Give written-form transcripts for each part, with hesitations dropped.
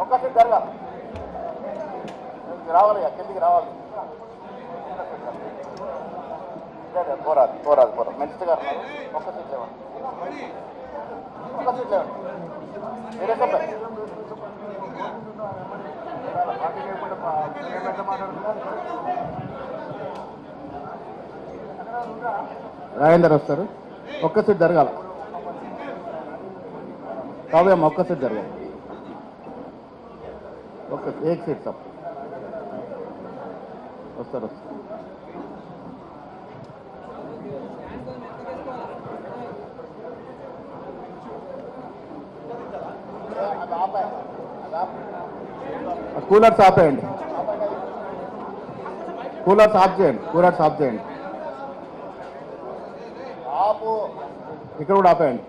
ఒక్కసారి జరగా రావాలి, కిందికి రావాలి. పోరాదు పోరాదు పోరాదు మంచిగా ఒక్క సీట్ లేవండి, ఒక్క సీట్ లేవండి. మీరే చెప్పండి. రాజేందర్ వస్తారు. ఒక్క సీట్ జరగాల కావ్యమ్మ, ఒక్క సీట్ జరగాలి. ఒక్క ఏక్ సీట్ తప్ప వస్తారు వస్తారు. కూలర్స్ ఆపేయండి, కూలర్స్ ఆఫ్ చేయండి, కూలర్స్ ఆఫ్ చేయండి. ఇక్కడ కూడా ఆపేయండి.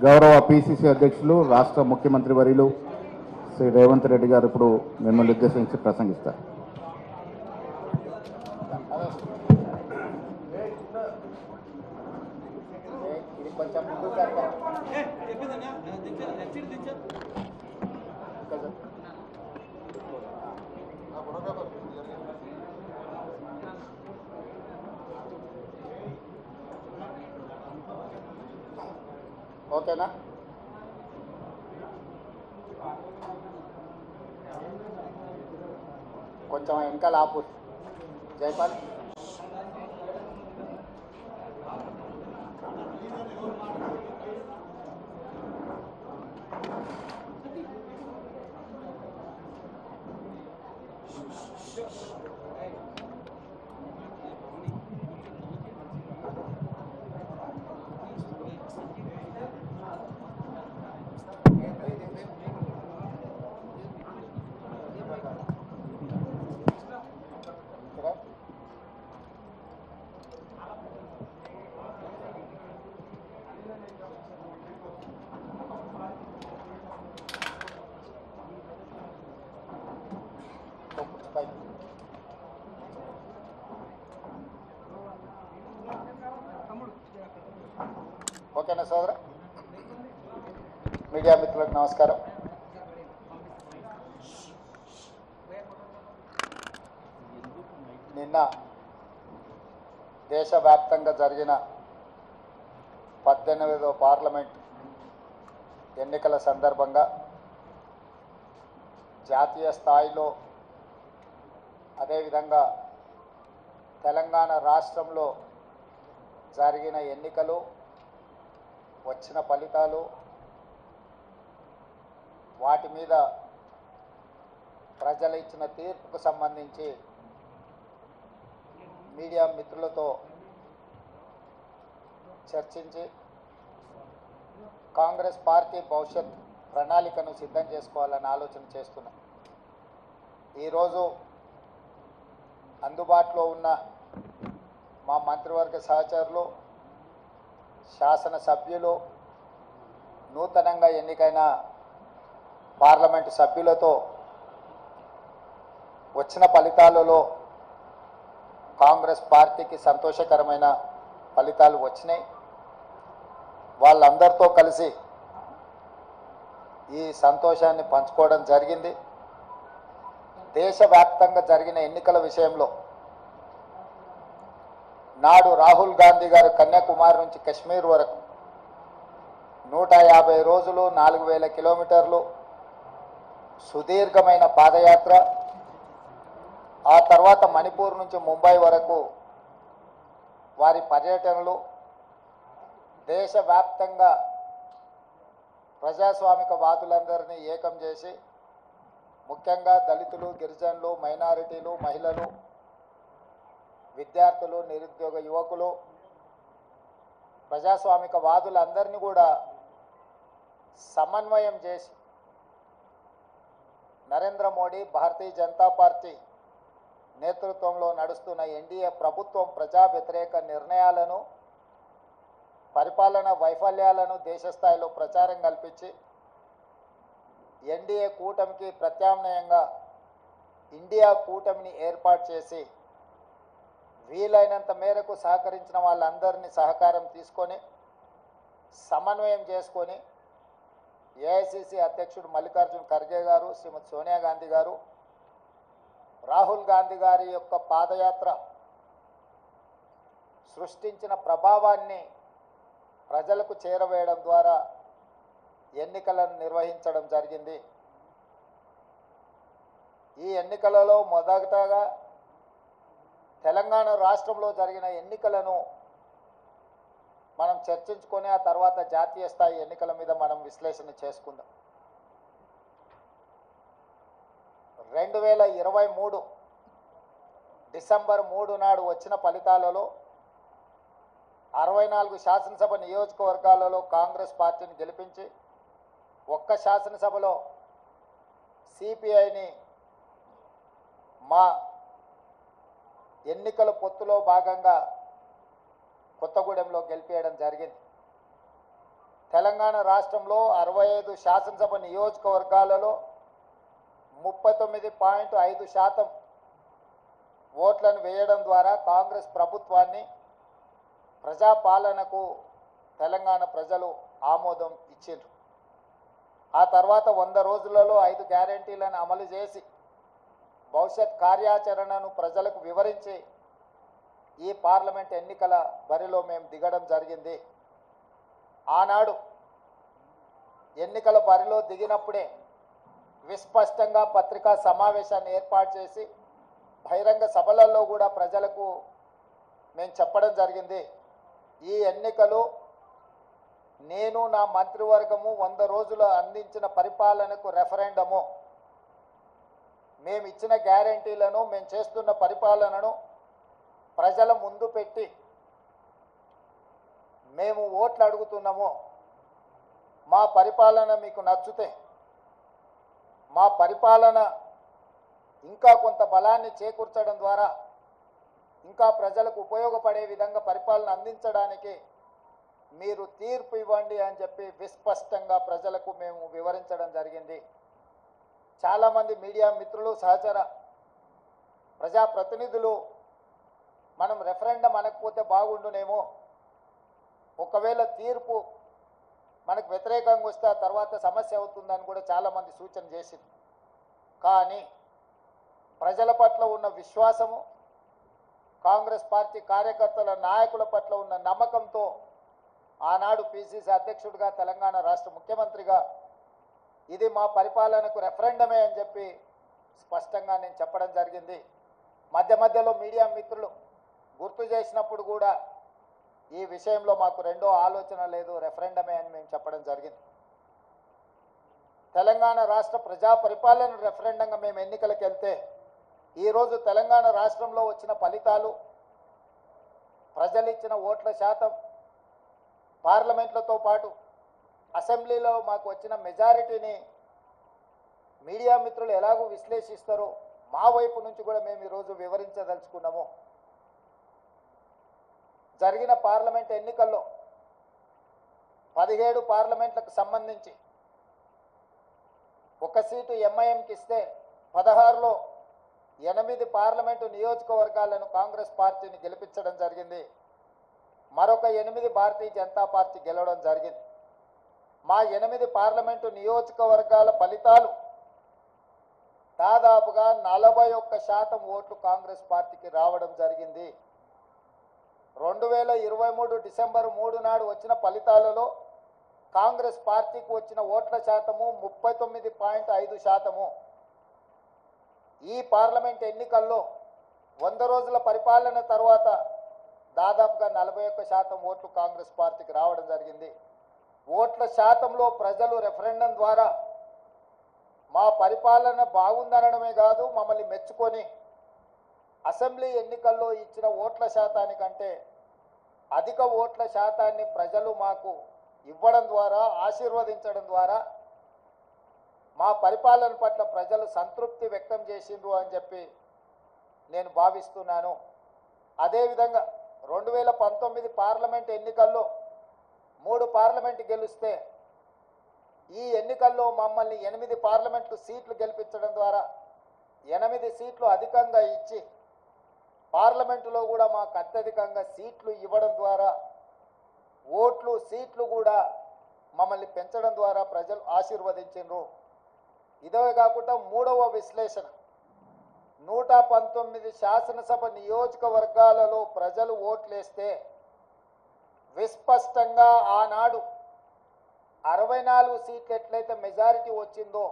గౌరవ పిసిసి అధ్యక్షులు రాష్ట్ర ముఖ్యమంత్రి వర్యులు శ్రీ రేవంత్ రెడ్డి గారు ఇప్పుడు మిమ్మల్ని ఉద్దేశించి ప్రసంగిస్తారు. ఓకేనా? కొంచెం వెనకాల ఆపు జైపాల్. ఓకేనా సోదర? మీడియా మిత్రులకు నమస్కారం. నిన్న దేశవ్యాప్తంగా జరిగిన 18వ పార్లమెంట్ ఎన్నికల సందర్భంగా జాతీయ స్థాయిలో అదేవిధంగా తెలంగాణ రాష్ట్రంలో జరిగిన ఎన్నికలు, వచ్చిన ఫలితాలు, వాటి మీద ప్రజలు ఇచ్చిన తీర్పుకు సంబంధించి మీడియా మిత్రులతో చర్చించి కాంగ్రెస్ పార్టీ భవిష్యత్ ప్రణాళికను సిద్ధం చేసుకోవాలని ఆలోచన చేస్తున్నాం. ఈరోజు అందుబాటులో ఉన్న మా మంత్రివర్గ సహచరులు, శాసనసభ్యులు, నూతనంగా ఎన్నికైన పార్లమెంటు సభ్యులతో వచ్చిన ఫలితాలలో కాంగ్రెస్ పార్టీకి సంతోషకరమైన ఫలితాలు వచ్చినాయి. వాళ్ళందరితో కలిసి ఈ సంతోషాన్ని పంచుకోవడం జరిగింది. దేశవ్యాప్తంగా జరిగిన ఎన్నికల విషయంలో నాడు రాహుల్ గాంధీ గారు కన్యాకుమారి నుంచి కశ్మీర్ వరకు 150 రోజులు 4000 కిలోమీటర్లు సుదీర్ఘమైన పాదయాత్ర, ఆ తర్వాత మణిపూర్ నుంచి ముంబై వరకు వారి పర్యటనలు, దేశవ్యాప్తంగా ప్రజాస్వామికవాదులందరినీ ఏకం చేసి ముఖ్యంగా దళితులు, గిరిజనులు, మైనారిటీలు, మహిళలు, విద్యార్థులు, నిరుద్యోగ యువకులు, ప్రజాస్వామికవాదులందరినీ కూడా సమన్వయం చేసి నరేంద్ర మోడీ, భారతీయ జనతా పార్టీ నేతృత్వంలో నడుస్తున్న ఎన్డీఏ ప్రభుత్వం ప్రజా వ్యతిరేక నిర్ణయాలను, పరిపాలన వైఫల్యాలను దేశ స్థాయిలో ప్రచారం కల్పించి ఎన్డీఏ కూటమికి ప్రత్యామ్నాయంగా ఇండియా కూటమిని ఏర్పాటు చేసి వీలైనంత మేరకు సహకరించిన వాళ్ళందరినీ సహకారం తీసుకొని సమన్వయం చేసుకొని ఏఐసిసి అధ్యక్షుడు మల్లికార్జున్ ఖర్గే గారు, శ్రీమతి సోనియా గాంధీ గారు, రాహుల్ గాంధీ గారి యొక్క పాదయాత్ర సృష్టించిన ప్రభావాన్ని ప్రజలకు చేరవేయడం ద్వారా ఎన్నికలను నిర్వహించడం జరిగింది. ఈ ఎన్నికలలో మొదటగా తెలంగాణ రాష్ట్రంలో జరిగిన ఎన్నికలను మనం చర్చించుకొని ఆ తర్వాత జాతీయ స్థాయి ఎన్నికల మీద మనం విశ్లేషణ చేసుకుందాం. 2023 డిసెంబర్ 3 నాడు వచ్చిన ఫలితాలలో 64 శాసనసభ నియోజకవర్గాలలో కాంగ్రెస్ పార్టీని గెలిపించి ఒక్క శాసనసభలో సిపిఐని మా ఎన్నికల పొత్తులో భాగంగా కొత్తగూడెంలో గెలిపేయడం జరిగింది. తెలంగాణ రాష్ట్రంలో 65 శాసనసభ నియోజకవర్గాలలో 39.5% ఓట్లను వేయడం ద్వారా కాంగ్రెస్ ప్రభుత్వాన్ని ప్రజాపాలనకు తెలంగాణ ప్రజలు ఆమోదం ఇచ్చిండ్రు. ఆ తర్వాత 100 రోజులలో 5 గ్యారెంటీలను అమలు చేసి భవిష్యత్ కార్యాచరణను ప్రజలకు వివరించి ఈ పార్లమెంట్ ఎన్నికల బరిలో మేము దిగడం జరిగింది. ఆనాడు ఎన్నికల బరిలో దిగినప్పుడే విస్పష్టంగా పత్రికా సమావేశాన్ని ఏర్పాటు చేసి బహిరంగ సభలలో కూడా ప్రజలకు మేము చెప్పడం జరిగింది. ఈ ఎన్నికలు నేను నా మంత్రివర్గము 100 రోజులు అందించిన పరిపాలనకు రెఫరెండము, మేము ఇచ్చిన గ్యారెంటీలను, మేము చేస్తున్న పరిపాలనను ప్రజల ముందు పెట్టి మేము ఓట్లు అడుగుతున్నాము. మా పరిపాలన మీకు నచ్చితే, మా పరిపాలన ఇంకా కొంత బలాన్ని చేకూర్చడం ద్వారా ఇంకా ప్రజలకు ఉపయోగపడే విధంగా పరిపాలన అందించడానికి మీరు తీర్పు ఇవ్వండి అని చెప్పి విస్పష్టంగా ప్రజలకు మేము వివరించడం జరిగింది. చాలామంది మీడియా మిత్రులు, సహచర ప్రజాప్రతినిధులు మనం రెఫరెండం అనకపోతే బాగుండునేమో, ఒకవేళ తీర్పు మనకు వ్యతిరేకంగా వస్తే ఆ తర్వాత సమస్య అవుతుందని కూడా చాలామంది సూచన చేసింది. కానీ ప్రజల పట్ల ఉన్న విశ్వాసము, కాంగ్రెస్ పార్టీ కార్యకర్తల నాయకుల పట్ల ఉన్న నమ్మకంతో ఆనాడు పిసిసి అధ్యక్షుడిగా, తెలంగాణ రాష్ట్ర ముఖ్యమంత్రిగా ఇది మా పరిపాలనకు రెఫరెండమే అని చెప్పి స్పష్టంగా నేను చెప్పడం జరిగింది. మధ్య మధ్యలో మీడియా మిత్రులు గుర్తు చేసినప్పుడు కూడా ఈ విషయంలో మాకు రెండో ఆలోచన లేదు, రెఫరెండమే అని మేము చెప్పడం జరిగింది. తెలంగాణ రాష్ట్ర ప్రజా పరిపాలన రెఫరెండంగా మేము ఎన్నికలకు వెళ్తే ఈరోజు తెలంగాణ రాష్ట్రంలో వచ్చిన ఫలితాలు, ప్రజలు ఇచ్చిన ఓట్ల శాతం, పార్లమెంట్లతో పాటు అసెంబ్లీలో మాకు వచ్చిన మెజారిటీని మీడియా మిత్రులు ఎలాగూ విశ్లేషిస్తారో మా వైపు నుంచి కూడా మేము ఈరోజు వివరించదలుచుకున్నాము. జరిగిన పార్లమెంట్ ఎన్నికల్లో 17 పార్లమెంట్లకు సంబంధించి ఒక సీటు ఎంఐఎంకి ఇస్తే 16లో 8 పార్లమెంటు నియోజకవర్గాలను కాంగ్రెస్ పార్టీని గెలిపించడం జరిగింది. మరొక 8 భారతీయ జనతా పార్టీ గెలవడం జరిగింది. మా 8 పార్లమెంటు నియోజకవర్గాల ఫలితాలు దాదాపుగా 41% ఓట్లు కాంగ్రెస్ పార్టీకి రావడం జరిగింది. 2023 డిసెంబర్ 3 నాడు వచ్చిన ఫలితాలలో కాంగ్రెస్ పార్టీకి వచ్చిన ఓట్ల శాతము 39.5%. ఈ పార్లమెంట్ ఎన్నికల్లో 100 రోజుల పరిపాలన తర్వాత దాదాపుగా 41% ఓట్లు కాంగ్రెస్ పార్టీకి రావడం జరిగింది. ఓట్ల శాతంలో ప్రజలు రెఫరెండం ద్వారా మా పరిపాలన బాగుందనడమే కాదు, మమ్మల్ని మెచ్చుకొని అసెంబ్లీ ఎన్నికల్లో ఇచ్చిన ఓట్ల శాతానికంటే అధిక ఓట్ల శాతాన్ని ప్రజలు మాకు ఇవ్వడం ద్వారా, ఆశీర్వదించడం ద్వారా మా పరిపాలన పట్ల ప్రజలు సంతృప్తి వ్యక్తం చేసిండ్రు అని చెప్పి నేను భావిస్తున్నాను. అదేవిధంగా 2019 పార్లమెంట్ ఎన్నికల్లో 3 పార్లమెంటు గెలిస్తే ఈ ఎన్నికల్లో మమ్మల్ని 8 పార్లమెంటు సీట్లు గెలిపించడం ద్వారా 8 సీట్లు అధికంగా ఇచ్చి పార్లమెంటులో కూడా మాకు అత్యధికంగా సీట్లు ఇవ్వడం ద్వారా ఓట్లు సీట్లు కూడా మమ్మల్ని పెంచడం ద్వారా ప్రజలు ఆశీర్వదించారు. ఇదే కాకుండా మూడవ విశ్లేషణ, 119 శాసనసభ నియోజకవర్గాలలో ప్రజలు ఓట్లేస్తే విస్పష్టంగా ఆనాడు 64 సీట్లు ఎట్లయితే మెజారిటీ వచ్చిందో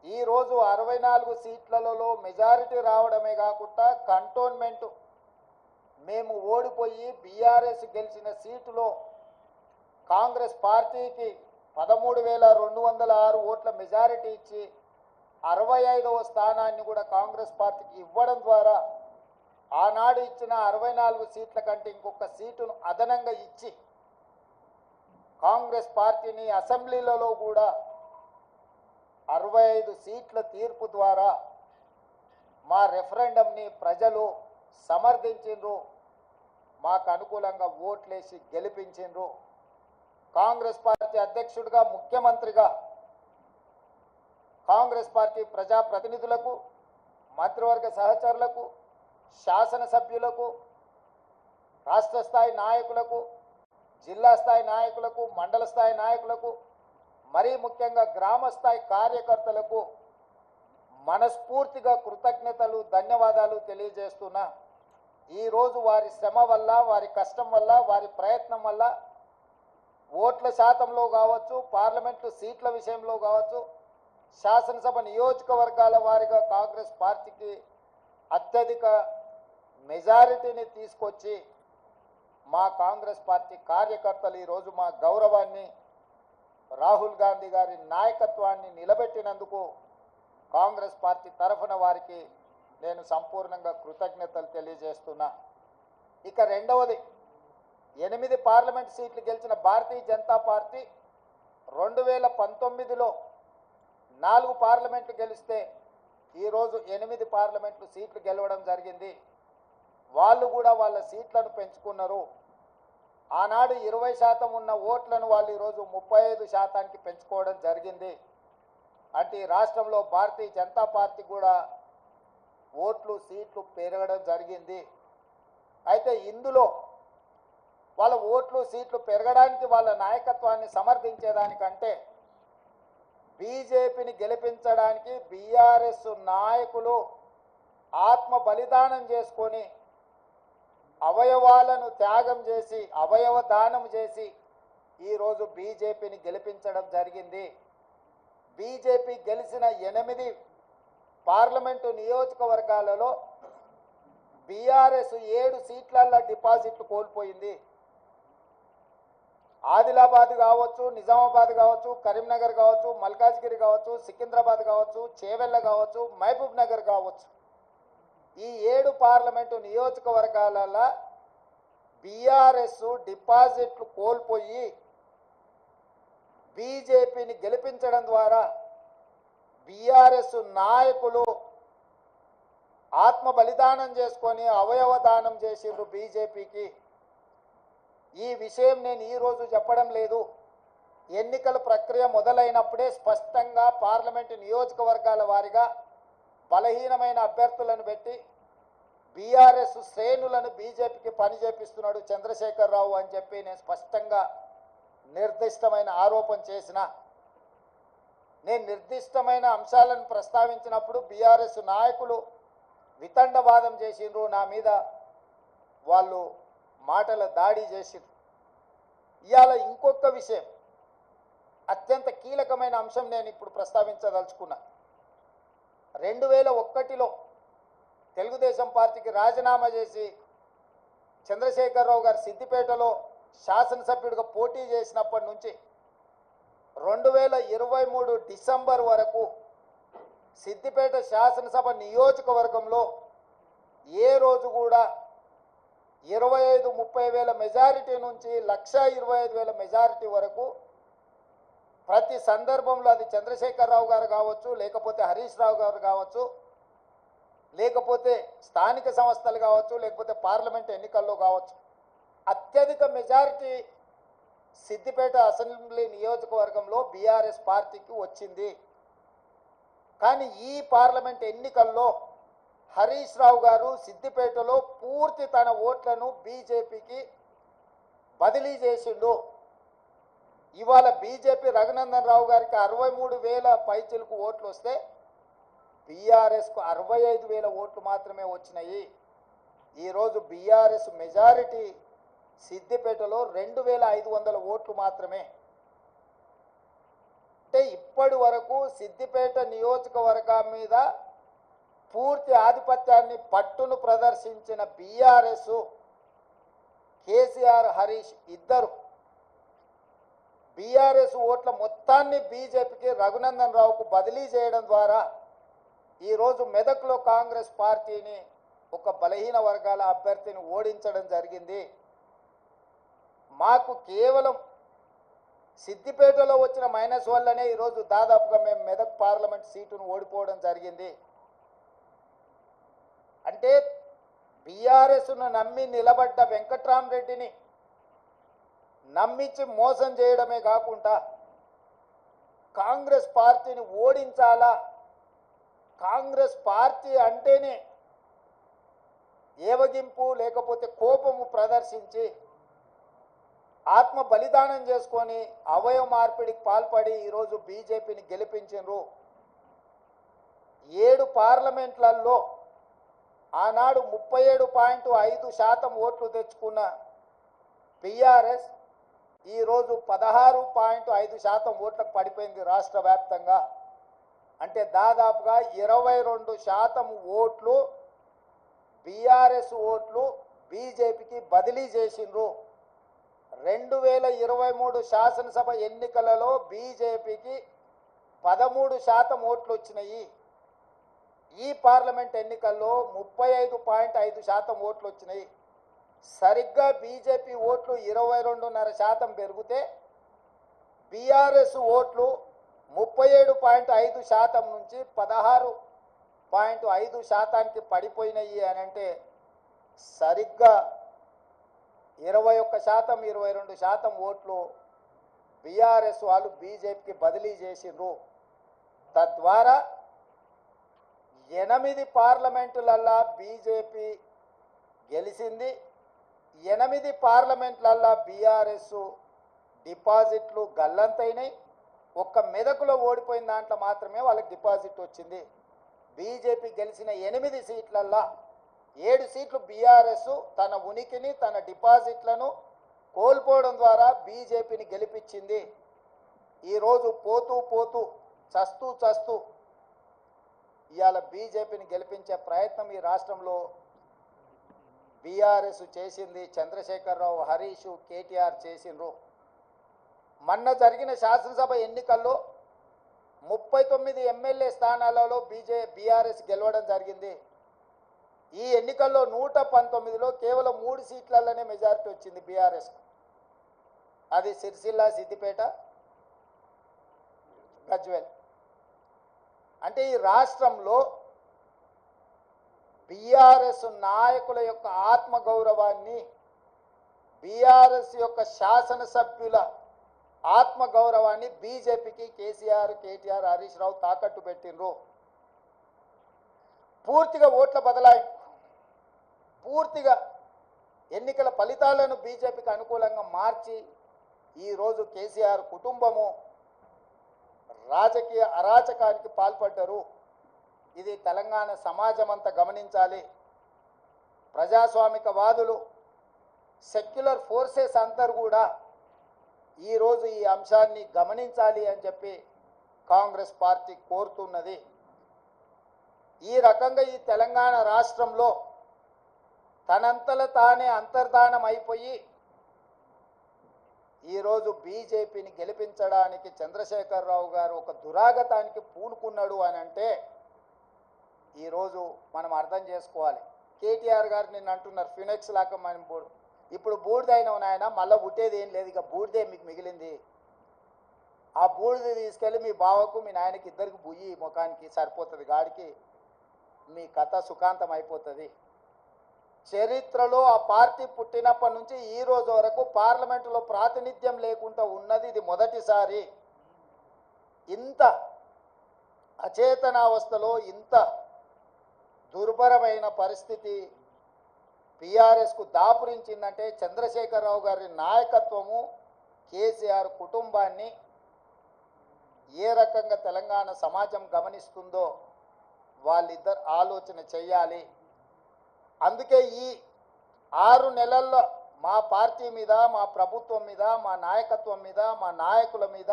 ఈరోజు 64 సీట్లలో మెజారిటీ రావడమే కాకుండా కంటోన్మెంట్ మేము ఓడిపోయి బీఆర్ఎస్ గెలిచిన సీటులో కాంగ్రెస్ పార్టీకి 13,206 ఓట్ల మెజారిటీ ఇచ్చి 65వ స్థానాన్ని కూడా కాంగ్రెస్ పార్టీకి ఇవ్వడం ద్వారా ఆనాడు ఇచ్చిన 64 సీట్ల కంటే ఇంకొక సీటును అదనంగా ఇచ్చి కాంగ్రెస్ పార్టీని అసెంబ్లీలలో కూడా 65 సీట్ల తీర్పు ద్వారా మా రెఫరెండంని ప్రజలు సమర్థించిండ్రు, మాకు అనుకూలంగా ఓట్లేసి గెలిపించిండ్రు. కాంగ్రెస్ పార్టీ అధ్యక్షుడిగా ముఖ్యమంత్రిగా కాంగ్రెస్ పార్టీ ప్రజాప్రతినిధులకు, మంత్రివర్గ సహచరులకు, శాసనసభ్యులకు, రాష్ట్ర స్థాయి నాయకులకు, జిల్లా స్థాయి నాయకులకు, మండల స్థాయి నాయకులకు, మరీ ముఖ్యంగా గ్రామ స్థాయి కార్యకర్తలకు మనస్ఫూర్తిగా కృతజ్ఞతలు, ధన్యవాదాలు తెలియజేస్తున్నా. ఈరోజు వారి శ్రమ వల్ల, వారి కష్టం వల్ల, వారి ప్రయత్నం వల్ల ఓట్ల శాతంలో కావచ్చు, పార్లమెంటు సీట్ల విషయంలో కావచ్చు, శాసనసభ నియోజకవర్గాల వారిగా కాంగ్రెస్ పార్టీకి అత్యధిక మెజారిటీని తీసుకొచ్చి మా కాంగ్రెస్ పార్టీ కార్యకర్తలు ఈరోజు మా గౌరవాన్ని, రాహుల్ గాంధీ గారి నాయకత్వాన్ని నిలబెట్టినందుకు కాంగ్రెస్ పార్టీ తరఫున వారికి నేను సంపూర్ణంగా కృతజ్ఞతలు తెలియజేస్తున్నా. ఇక రెండవది, 8 పార్లమెంట్ సీట్లు గెలిచిన భారతీయ జనతా పార్టీ 2019లో 4 పార్లమెంట్లు గెలిస్తే ఈరోజు 8 పార్లమెంట్లు సీట్లు గెలవడం జరిగింది. వాళ్ళు కూడా వాళ్ళ సీట్లను పెంచుకున్నారు. ఆనాడు 20% ఉన్న ఓట్లను వాళ్ళు ఈరోజు 35%కి పెంచుకోవడం జరిగింది. అంటే ఈ రాష్ట్రంలో భారతీయ జనతా పార్టీ కూడా ఓట్లు సీట్లు పెరగడం జరిగింది. అయితే ఇందులో వాళ్ళ ఓట్లు సీట్లు పెరగడానికి వాళ్ళ నాయకత్వాన్ని సమర్థించేదానికంటే బీజేపీని గెలిపించడానికి బీఆర్ఎస్ నాయకులు ఆత్మ బలిదానం చేసుకొని అవయవాలను త్యాగం చేసి, అవయవ దానం చేసి ఈరోజు బీజేపీని గెలిపించడం జరిగింది. బీజేపీ గెలిచిన 8 పార్లమెంటు నియోజకవర్గాలలో బీఆర్ఎస్ 7 సీట్లల్లో డిపాజిట్లు కోల్పోయింది. ఆదిలాబాద్ కావచ్చు, నిజామాబాద్ కావచ్చు, కరీంనగర్ కావచ్చు, మల్కాజ్గిరి కావచ్చు, సికింద్రాబాద్ కావచ్చు, చేవెళ్ళ కావచ్చు, మహబూబ్ నగర్ కావచ్చు, ఈ 7 పార్లమెంటు నియోజకవర్గాలలో బీఆర్ఎస్ డిపాజిట్లు కోల్పోయి బీజేపీని గెలిపించడం ద్వారా బీఆర్ఎస్ నాయకులు ఆత్మ బలిదానం చేసుకొని అవయవ దానం చేసిండ్రు బీజేపీకి. ఈ విషయం నేను ఈరోజు చెప్పడం లేదు. ఎన్నికల ప్రక్రియ మొదలైనప్పుడే స్పష్టంగా పార్లమెంటు నియోజకవర్గాల వారిగా బలహీనమైన అభ్యర్థులను పెట్టి బీఆర్ఎస్ శ్రేణులను బీజేపీకి పని చేపిస్తున్నాడు చంద్రశేఖరరావు అని చెప్పి నేను స్పష్టంగా నిర్దిష్టమైన ఆరోపణ చేసిన. నేను నిర్దిష్టమైన అంశాలను ప్రస్తావించినప్పుడు బీఆర్ఎస్ నాయకులు వితండవాదం చేసిండ్రు, నా మీద వాళ్ళు మాటల దాడి చేసిండ్రు. ఇవాళ ఇంకొక విషయం, అత్యంత కీలకమైన అంశం నేను ఇప్పుడు ప్రస్తావించదలుచుకున్నా. 2001లో తెలుగుదేశం పార్టీకి రాజీనామా చేసి చంద్రశేఖరరావు గారు సిద్దిపేటలో శాసనసభ్యుడిగా పోటీ చేసినప్పటి నుంచి 2023 డిసెంబర్ వరకు సిద్దిపేట శాసనసభ నియోజకవర్గంలో ఏ రోజు కూడా 25-30 వేల మెజారిటీ నుంచి 1,25,000 మెజారిటీ వరకు ప్రతి సందర్భంలో అది చంద్రశేఖరరావు గారు కావచ్చు, లేకపోతే హరీష్ రావు గారు కావచ్చు, లేకపోతే స్థానిక సంస్థలు కావచ్చు, లేకపోతే పార్లమెంట్ ఎన్నికల్లో కావచ్చు, అత్యధిక మెజారిటీ సిద్దిపేట అసెంబ్లీ నియోజకవర్గంలో బీఆర్ఎస్ పార్టీకి వచ్చింది. కానీ ఈ పార్లమెంట్ ఎన్నికల్లో హరీష్ రావు గారు సిద్దిపేటలో పూర్తి తన ఓట్లను బీజేపీకి బదిలీ చేసిండు. ఇవాళ బీజేపీ రఘునందన్ రావు గారికి 63,000 పైచిలకు ఓట్లు వస్తే బీఆర్ఎస్కు 65,000 ఓట్లు మాత్రమే వచ్చినాయి. ఈరోజు బీఆర్ఎస్ మెజారిటీ సిద్దిపేటలో 2,500 ఓట్లు మాత్రమే. అంటే ఇప్పటి వరకు సిద్దిపేట నియోజకవర్గం మీద పూర్తి ఆధిపత్యాన్ని పట్టును ప్రదర్శించిన బీఆర్ఎస్, కేసీఆర్, హరీష్ ఇద్దరు బీఆర్ఎస్ ఓట్ల మొత్తాన్ని బీజేపీకి రఘునందన్ రావుకు బదిలీ చేయడం ద్వారా ఈరోజు మెదక్లో కాంగ్రెస్ పార్టీని ఒక బలహీన వర్గాల అభ్యర్థిని ఓడించడం జరిగింది. మాకు కేవలం సిద్దిపేటలో వచ్చిన మైనస్ వల్లనే ఈరోజు దాదాపుగా మేము మెదక్ పార్లమెంట్ సీటును ఓడిపోవడం జరిగింది. అంటే బీఆర్ఎస్ను నమ్మి నిలబడ్డ వెంకట్రామరెడ్డిని నమ్మించి మోసం చేయడమే కాకుండా కాంగ్రెస్ పార్టీని ఓడించాలా, కాంగ్రెస్ పార్టీ అంటేనే ఏవగింపు లేకపోతే కోపము ప్రదర్శించి ఆత్మ బలిదానం చేసుకొని అవయవ మార్పిడికి పాల్పడి ఈరోజు బీజేపీని గెలిపించారు. 7 పార్లమెంట్లలో ఆనాడు 37.5% ఓట్లు తెచ్చుకున్న బీఆర్ఎస్ ఈరోజు 16.5% ఓట్లకు పడిపోయింది రాష్ట్ర వ్యాప్తంగా. అంటే దాదాపుగా 22% ఓట్లు బీఆర్ఎస్ ఓట్లు బీజేపీకి బదిలీ చేసిండ్రు. 2023 శాసనసభ ఎన్నికలలో బీజేపీకి 13% ఓట్లు వచ్చినాయి. ఈ పార్లమెంట్ ఎన్నికల్లో 35.5% ఓట్లు వచ్చినాయి. సరిగ్గా బీజేపీ ఓట్లు 22.5% పెరిగితే బీఆర్ఎస్ ఓట్లు 37.5% నుంచి 16.5%కి పడిపోయినాయి అని అంటే సరిగ్గా 21%, 22% ఓట్లు బీఆర్ఎస్ వాళ్ళు బీజేపీకి బదిలీ చేసిండ్రు. తద్వారా 8 పార్లమెంటులల్లా బీజేపీ గెలిచింది. 8 పార్లమెంట్లల్లా బీఆర్ఎస్ డిపాజిట్లు గల్లంతైనాయి. ఒక్క మెదకులో ఓడిపోయిన దాంట్లో మాత్రమే వాళ్ళకి డిపాజిట్ వచ్చింది. బీజేపీ గెలిచిన 8 సీట్లల్లా 7 సీట్లు బీఆర్ఎస్ తన ఉనికిని, తన డిపాజిట్లను కోల్పోవడం ద్వారా బీజేపీని గెలిపించింది. ఈరోజు పోతూ పోతూ చస్తూ ఇవాళ బీజేపీని గెలిపించే ప్రయత్నం ఈ రాష్ట్రంలో బీఆర్ఎస్ చేసింది. చంద్రశేఖరరావు, హరీష్, కేటీఆర్ చేసిండ్రు. మొన్న జరిగిన శాసనసభ ఎన్నికల్లో 39 ఎమ్మెల్యే స్థానాలలో బీఆర్ఎస్ గెలవడం జరిగింది. ఈ ఎన్నికల్లో 119లో కేవలం 3 సీట్లలోనే మెజారిటీ వచ్చింది బీఆర్ఎస్. అది సిరిసిల్ల, సిద్దిపేట, గజ్వేల్. అంటే ఈ రాష్ట్రంలో బీఆర్ఎస్ నాయకుల యొక్క ఆత్మగౌరవాన్ని, బీఆర్ఎస్ యొక్క శాసనసభ్యుల ఆత్మగౌరవాన్ని బీజేపీకి కేసీఆర్, కేటీఆర్, హరీష్ రావు తాకట్టు పెట్టిండ్రు. పూర్తిగా ఓట్ల బదలాయింపు, పూర్తిగా ఎన్నికల ఫలితాలను బీజేపీకి అనుకూలంగా మార్చి ఈరోజు కేసీఆర్ కుటుంబము రాజకీయ అరాచకానికి పాల్పడ్డారు. ఇది తెలంగాణ సమాజం అంతా గమనించాలి. ప్రజాస్వామికవాదులు, సెక్యులర్ ఫోర్సెస్ అందరూ కూడా ఈరోజు ఈ అంశాన్ని గమనించాలి అని చెప్పి కాంగ్రెస్ పార్టీ కోరుతున్నది. ఈ రకంగా ఈ తెలంగాణ రాష్ట్రంలో తనంతల తానే అంతర్ధానం అయిపోయి ఈరోజు బీజేపీని గెలిపించడానికి చంద్రశేఖరరావు గారు ఒక దురాగతానికి పూనుకున్నాడు అని అంటే ఈరోజు మనం అర్థం చేసుకోవాలి. కేటీఆర్ గారు నిన్న అంటున్నారు ఫినెక్స్ లాగా మనం ఇప్పుడు బూడిదైన నాయన మళ్ళీ పుట్టేది ఏం లేదు, ఇక బూడిదే మీకు మిగిలింది. ఆ బూడిద తీసుకెళ్ళి మీ బావకు, మీ నాయనకి ఇద్దరికి బుయ్యి ముఖానికి సరిపోతుంది, గాడికి మీ కథ సుఖాంతం అయిపోతుంది. చరిత్రలో ఆ పార్టీ పుట్టినప్పటి నుంచి ఈ రోజు వరకు పార్లమెంటులో ప్రాతినిధ్యం లేకుండా ఉన్నది ఇది మొదటిసారి. ఇంత అచేతనావస్థలో, ఇంత దుర్భరమైన పరిస్థితి బీఆర్ఎస్కు దాపురించిందంటే చంద్రశేఖరరావు గారి నాయకత్వము, కేసీఆర్ కుటుంబాన్ని ఏ రకంగా తెలంగాణ సమాజం గమనిస్తుందో వాళ్ళిద్దరు ఆలోచన చేయాలి. అందుకే ఈ 6 నెలల్లో మా పార్టీ మీద, మా ప్రభుత్వం మీద, మా నాయకత్వం మీద, మా నాయకుల మీద,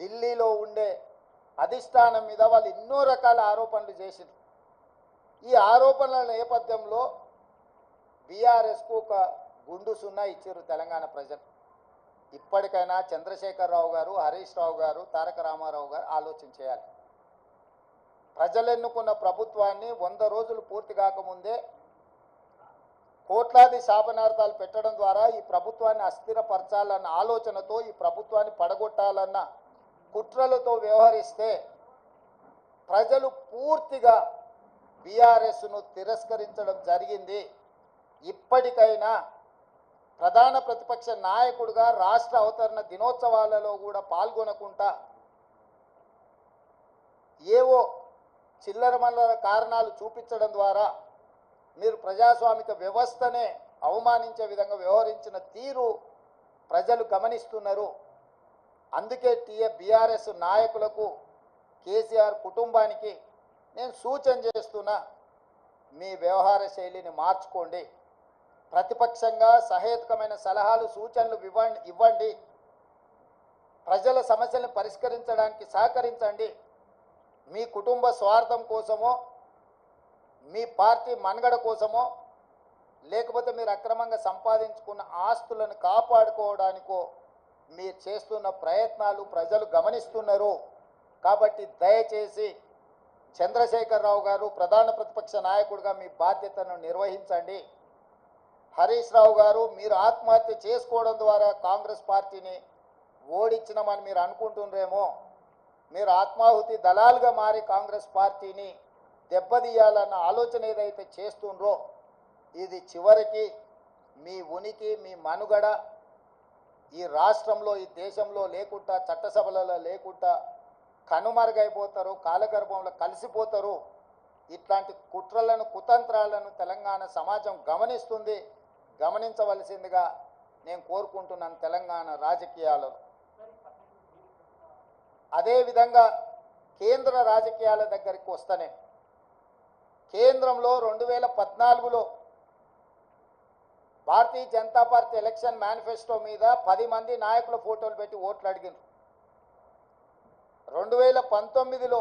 ఢిల్లీలో ఉండే అధిష్టానం మీద వాళ్ళు ఎన్నో రకాల ఆరోపణలు చేసింది. ఈ ఆరోపణల నేపథ్యంలో బీఆర్ఎస్కు ఒక గుండు సున్నా ఇచ్చారు తెలంగాణ ప్రజలు. ఇప్పటికైనా చంద్రశేఖరరావు గారు, హరీష్ రావు గారు, తారక రామారావు గారు ఆలోచన చేయాలి. ప్రజలు ఎన్నుకున్న ప్రభుత్వాన్ని 100 రోజులు పూర్తి కాకముందే కోట్లాది శాపనార్థాలు పెట్టడం ద్వారా ఈ ప్రభుత్వాన్ని అస్థిరపరచాలన్న ఆలోచనతో, ఈ ప్రభుత్వాన్ని పడగొట్టాలన్న కుట్రలతో వ్యవహరిస్తే ప్రజలు పూర్తిగా బీఆర్ఎస్ను తిరస్కరించడం జరిగింది. ఇప్పటికైనా ప్రధాన ప్రతిపక్ష నాయకుడిగా రాష్ట్ర అవతరణ దినోత్సవాలలో కూడా పాల్గొనకుండా ఏవో చిల్లరమల్లర కారణాలు చూపించడం ద్వారా మీరు ప్రజాస్వామిక వ్యవస్థనే అవమానించే విధంగా వ్యవహరించిన తీరు ప్రజలు గమనిస్తున్నారు. అందుకే బీఆర్ఎస్ నాయకులకు, కేసీఆర్ కుటుంబానికి నేను సూచన చేస్తున్నా, మీ వ్యవహార శైలిని మార్చుకోండి. ప్రతిపక్షంగా సహేతుకమైన సలహాలు, సూచనలు ఇవ్వండి. ప్రజల సమస్యలను పరిష్కరించడానికి సహకరించండి. మీ కుటుంబ స్వార్థం కోసమో, మీ పార్టీ మనుగడ కోసమో, లేకపోతే మీరు అక్రమంగా సంపాదించుకున్న ఆస్తులను కాపాడుకోవడానికో మీరు చేస్తున్న ప్రయత్నాలు ప్రజలు గమనిస్తున్నారు. కాబట్టి దయచేసి చంద్రశేఖరరావు గారు ప్రధాన ప్రతిపక్ష నాయకుడిగా మీ బాధ్యతను నిర్వహించండి. హరీష్ రావు గారు, మీరు ఆత్మహత్య చేసుకోవడం ద్వారా కాంగ్రెస్ పార్టీని ఓడించినామని మీరు అనుకుంటున్నారేమో. మీరు ఆత్మాహుతి దళాలుగా మారి కాంగ్రెస్ పార్టీని దెబ్బతీయాలన్న ఆలోచన ఏదైతే చేస్తుండ్రో, ఇది చివరికి మీ ఉనికి, మీ మనుగడ ఈ రాష్ట్రంలో, ఈ దేశంలో లేకుండా, చట్టసభలలో లేకుండా కనుమరుగైపోతారు, కాలగర్భంలో కలిసిపోతారు. ఇట్లాంటి కుట్రలను, కుతంత్రాలను తెలంగాణ సమాజం గమనిస్తుంది. గమనించవలసిందిగా నేను కోరుకుంటున్నాను తెలంగాణ రాజకీయాలలో. అదేవిధంగా కేంద్ర రాజకీయాల దగ్గరికి వస్తేనే, కేంద్రంలో 2014లో Bharatiya Janata party election manifesto మీద 10 మంది నాయకుల ఫోటోలు పెట్టి ఓట్లు అడిగారు. 2019లో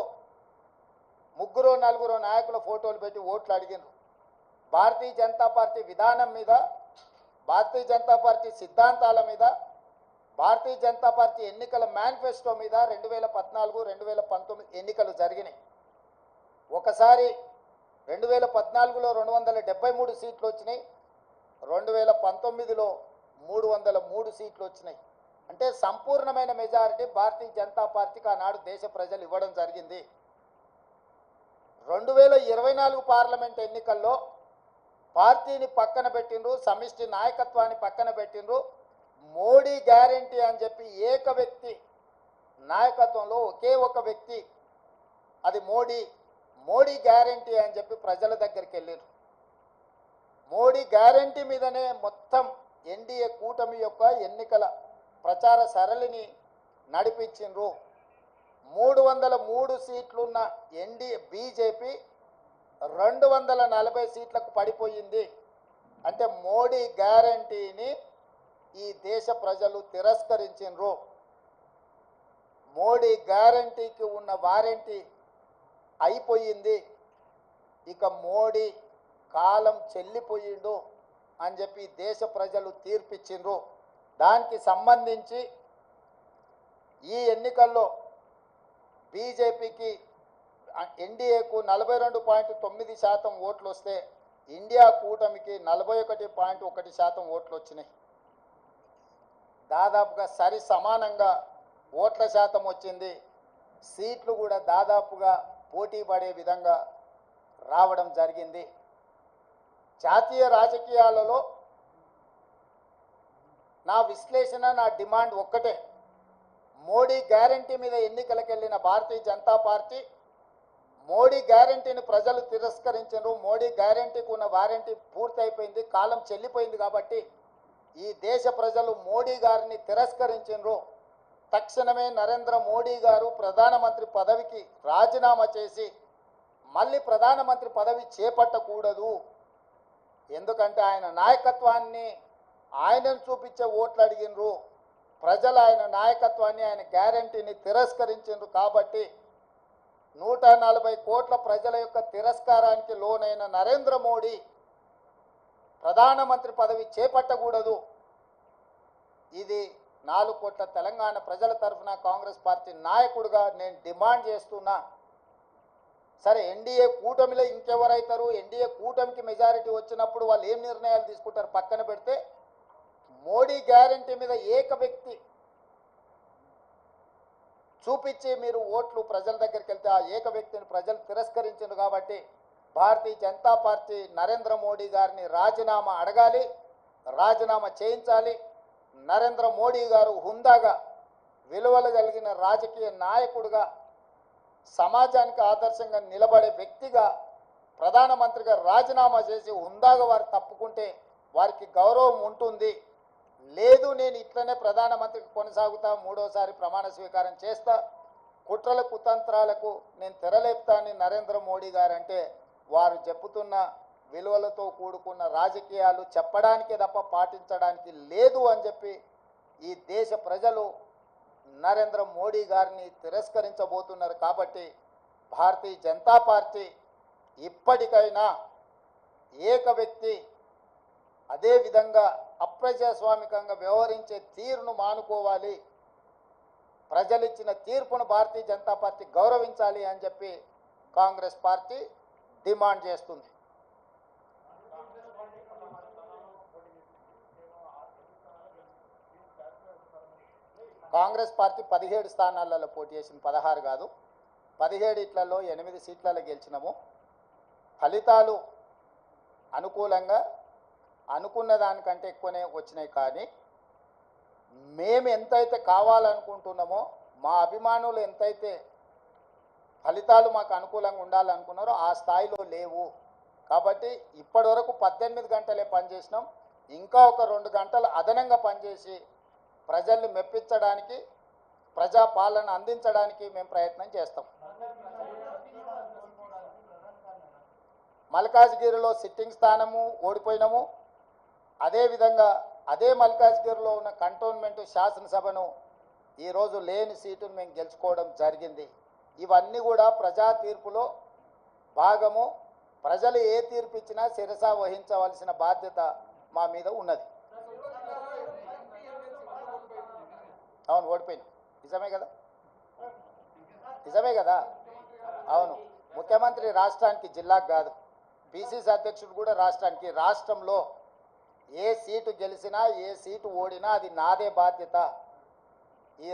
3-4 నాయకుల ఫోటోలు పెట్టి ఓట్లు అడిగారు. భారతీయ జనతా పార్టీ విధానం మీద, భారతీయ జనతా పార్టీ సిద్ధాంతాల మీద, భారతీయ జనతా పార్టీ ఎన్నికల మేనిఫెస్టో మీద 2014, 2019 ఎన్నికలు జరిగినాయి. ఒకసారి 2014లో 273 సీట్లు వచ్చినాయి, 2019లో 303 సీట్లు వచ్చినాయి. అంటే సంపూర్ణమైన మెజారిటీ భారతీయ జనతా పార్టీకి ఆనాడు దేశ ప్రజలు ఇవ్వడం జరిగింది. 2024 పార్లమెంట్ ఎన్నికల్లో పార్టీని పక్కన పెట్టిండ్రు, సమిష్టి నాయకత్వాన్ని పక్కన పెట్టిండ్రు. మోడీ గ్యారంటీ అని చెప్పి ఏక వ్యక్తి నాయకత్వంలో ఒకే ఒక వ్యక్తి, అది మోడీ గ్యారంటీ అని చెప్పి ప్రజల దగ్గరికి వెళ్ళారు. మోడీ గ్యారంటీ మీదనే మొత్తం ఎన్డీఏ కూటమి యొక్క ఎన్నికల ప్రచార సరళిని నడిపించిండ్రు. 303 సీట్లున్న బీజేపీ 240 సీట్లకు పడిపోయింది. అంటే మోడీ గ్యారంటీని ఈ దేశ ప్రజలు తిరస్కరించిండ్రు. మోడీ గ్యారంటీకి ఉన్న వారంటీ అయిపోయింది. ఇక మోడీ కాలం చెల్లిపోయిండు అని చెప్పి దేశ ప్రజలు తీర్పిచ్చిండ్రు. దానికి సంబంధించి ఈ ఎన్నికల్లో బీజేపీకి, ఎన్డీఏకు 42.9% ఓట్లు వస్తే ఇండియా కూటమికి 41.1% ఓట్లు వచ్చినాయి. దాదాపుగా సరి సమానంగా ఓట్ల శాతం వచ్చింది. సీట్లు కూడా దాదాపుగా పోటీ పడే విధంగా రావడం జరిగింది. జాతీయ రాజకీయాలలో నా విశ్లేషణ, నా డిమాండ్ ఒక్కటే. మోడీ గ్యారంటీ మీద ఎన్నికలకు వెళ్ళిన భారతీయ జనతా పార్టీ మోడీ గ్యారంటీని ప్రజలు తిరస్కరించారు. మోడీ గ్యారంటీకి ఉన్న వారంటీ పూర్తయిపోయింది, కాలం చెల్లిపోయింది. కాబట్టి ఈ దేశ ప్రజలు మోడీ గారిని తిరస్కరించారు. తక్షణమే నరేంద్ర మోడీ గారు ప్రధానమంత్రి పదవికి రాజీనామా చేసి మళ్ళీ ప్రధానమంత్రి పదవి చేపట్టకూడదు. ఎందుకంటే ఆయన నాయకత్వాన్ని ఆయనను చూపించే ఓట్లు అడిగినరు. ప్రజలు ఆయన నాయకత్వాన్ని, ఆయన గ్యారంటీని తిరస్కరించారు. కాబట్టి 140 కోట్ల ప్రజల యొక్క తిరస్కారానికి లోనైన నరేంద్ర మోడీ ప్రధానమంత్రి పదవి చేపట్టకూడదు. ఇది 4 కోట్ల తెలంగాణ ప్రజల తరఫున కాంగ్రెస్ పార్టీ నాయకుడిగా నేను డిమాండ్ చేస్తున్నా. సరే, ఎన్డీఏ కూటమిలో ఇంకెవరైతారు? ఎన్డీఏ కూటమికి మెజారిటీ వచ్చినప్పుడు వాళ్ళు ఏం నిర్ణయాలు తీసుకుంటారు పక్కన పెడితే, మోడీ గ్యారంటీ మీద ఏక వ్యక్తి చూపించి మీరు ఓట్లు ప్రజల దగ్గరికి వెళ్తే ఆ ఏక వ్యక్తిని ప్రజలు తిరస్కరించారు. కాబట్టి భారతీయ జనతా పార్టీ నరేంద్ర మోడీ గారిని రాజీనామా అడగాలి, రాజీనామా చేయించాలి. నరేంద్ర మోడీ గారు హుందాగా, విలువలు కలిగిన రాజకీయ నాయకుడిగా, సమాజానికి ఆదర్శంగా నిలబడే వ్యక్తిగా ప్రధానమంత్రిగా రాజీనామా చేసి హుందాగా వారు తప్పుకుంటే వారికి గౌరవం ఉంటుంది. లేదు, నేను ఇట్లనే ప్రధానమంత్రికి కొనసాగుతా, 3వసారి ప్రమాణ స్వీకారం చేస్తా, కుట్రల కుతంత్రాలకు నేను తెరలేపుతానని నరేంద్ర మోడీ గారు అంటే వారు చెప్పుతున్న విలువలతో కూడుకున్న రాజకీయాలు చెప్పడానికే తప్ప పాటించడానికి లేదు అని చెప్పి ఈ దేశ ప్రజలు నరేంద్ర మోడీ గారిని తిరస్కరించబోతున్నారు. కాబట్టి భారతీయ జనతా పార్టీ ఇప్పటికైనా ఏక వ్యక్తి అదేవిధంగా అప్రజాస్వామికంగా వ్యవహరించే తీరును మానుకోవాలి. ప్రజలిచ్చిన తీర్పును భారతీయ జనతా పార్టీ గౌరవించాలి అని చెప్పి కాంగ్రెస్ పార్టీ డిమాండ్ చేస్తుంది. కాంగ్రెస్ పార్టీ 17 స్థానాలలో పోటీ చేసింది, 16 కాదు. 17 ఇట్లలో 8 సీట్లలో గెలిచినాము. ఫలితాలు అనుకూలంగా అనుకున్న దానికంటే ఎక్కువనే వచ్చినాయి. కానీ మేము ఎంతైతే కావాలనుకుంటున్నామో, మా అభిమానులు ఎంతైతే ఫలితాలు మాకు అనుకూలంగా ఉండాలనుకున్నారో ఆ స్థాయిలో లేవు. కాబట్టి ఇప్పటి వరకు 18 గంటలే పనిచేసినాం. ఇంకా ఒక 2 గంటలు అదనంగా పనిచేసి ప్రజల్ని మెప్పించడానికి, ప్రజాపాలన అందించడానికి మేము ప్రయత్నం చేస్తాం. మల్కాజ్గిరిలో సిట్టింగ్ స్థానము ఓడిపోయినాము. అదేవిధంగా అదే మల్కాజ్గిరిలో ఉన్న కంటోన్మెంట్ శాసనసభను ఈరోజు లేని సీటును మేము గెలుచుకోవడం జరిగింది. ఇవన్నీ కూడా ప్రజా తీర్పులో భాగము. ప్రజలు ఏ తీర్పు ఇచ్చినా శిరస వహించవలసిన బాధ్యత మా మీద ఉన్నది. అవును, ఓడిపోయింది. నిజమే కదా, నిజమే కదా. అవును, ముఖ్యమంత్రి రాష్ట్రానికి, జిల్లాకు కాదు. పిసిసి అధ్యక్షుడు కూడా రాష్ట్రానికి. రాష్ట్రంలో ఏ సీటు గెలిచినా ఏ సీటు ఓడినా అది నాదే బాధ్యత. ఈ